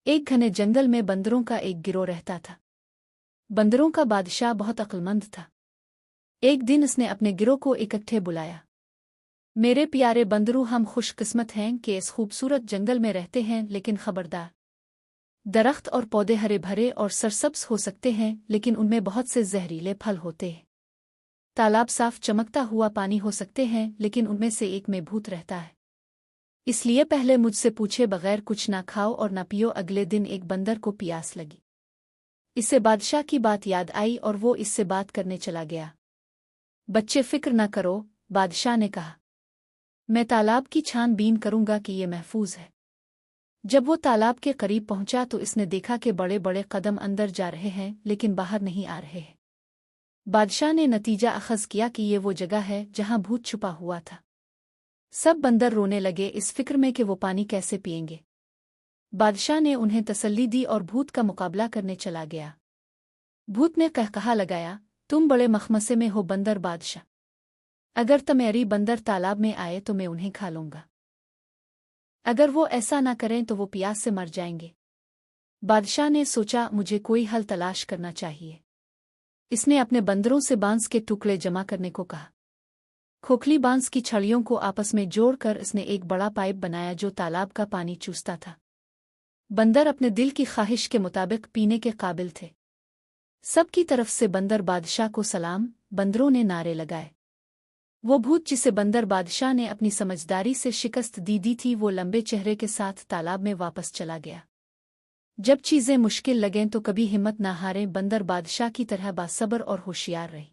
एक घने जंगल में बंदरों का एक गिरोह रहता था। बंदरों का बादशाह बहुत अक्लमंद था। एक दिन उसने अपने गिरोह को इकट्ठे बुलाया। मेरे प्यारे बंदरू, हम खुशकिस्मत हैं कि इस खूबसूरत जंगल में रहते हैं, लेकिन खबरदार, दरख्त और पौधे हरे भरे और सरसब्ज हो सकते हैं, लेकिन उनमें बहुत से जहरीले फल होते हैं। तालाब साफ चमकता हुआ पानी हो सकते हैं, लेकिन उनमें से एक में भूत रहता है। इसलिए पहले मुझसे पूछे बगैर कुछ ना खाओ और ना पियो। अगले दिन एक बंदर को प्यास लगी। इससे बादशाह की बात याद आई और वो इससे बात करने चला गया। बच्चे, फिक्र न करो, बादशाह ने कहा। मैं तालाब की छानबीन करूंगा कि ये महफूज है। जब वो तालाब के करीब पहुंचा तो इसने देखा कि बड़े बड़े कदम अंदर जा रहे हैं, लेकिन बाहर नहीं आ रहे हैं। बादशाह ने नतीजा अखज़ किया कि ये वो जगह है जहां भूत छुपा हुआ था। सब बंदर रोने लगे, इस फिक्र में कि वो पानी कैसे पिएंगे। बादशाह ने उन्हें तसल्ली दी और भूत का मुकाबला करने चला गया। भूत ने कहकहा लगाया, तुम बड़े मखमसे में हो बंदर बादशाह। अगर तमेरी बंदर तालाब में आए तो मैं उन्हें खा लूंगा। अगर वो ऐसा ना करें तो वो प्यास से मर जाएंगे। बादशाह ने सोचा, मुझे कोई हल तलाश करना चाहिए। इसने अपने बंदरों से बांस के टुकड़े जमा करने को कहा। खोखली बांस की छड़ियों को आपस में जोड़कर इसने एक बड़ा पाइप बनाया जो तालाब का पानी चूसता था। बंदर अपने दिल की ख्वाहिश के मुताबिक पीने के काबिल थे। सबकी तरफ से बंदर बादशाह को सलाम, बंदरों ने नारे लगाए। वो भूत जिसे बंदर बादशाह ने अपनी समझदारी से शिकस्त दी थी, वो लंबे चेहरे के साथ तालाब में वापस चला गया। जब चीजें मुश्किल लगें तो कभी हिम्मत ना हारें, बंदर बादशाह की तरह बासबर और होशियार रहे।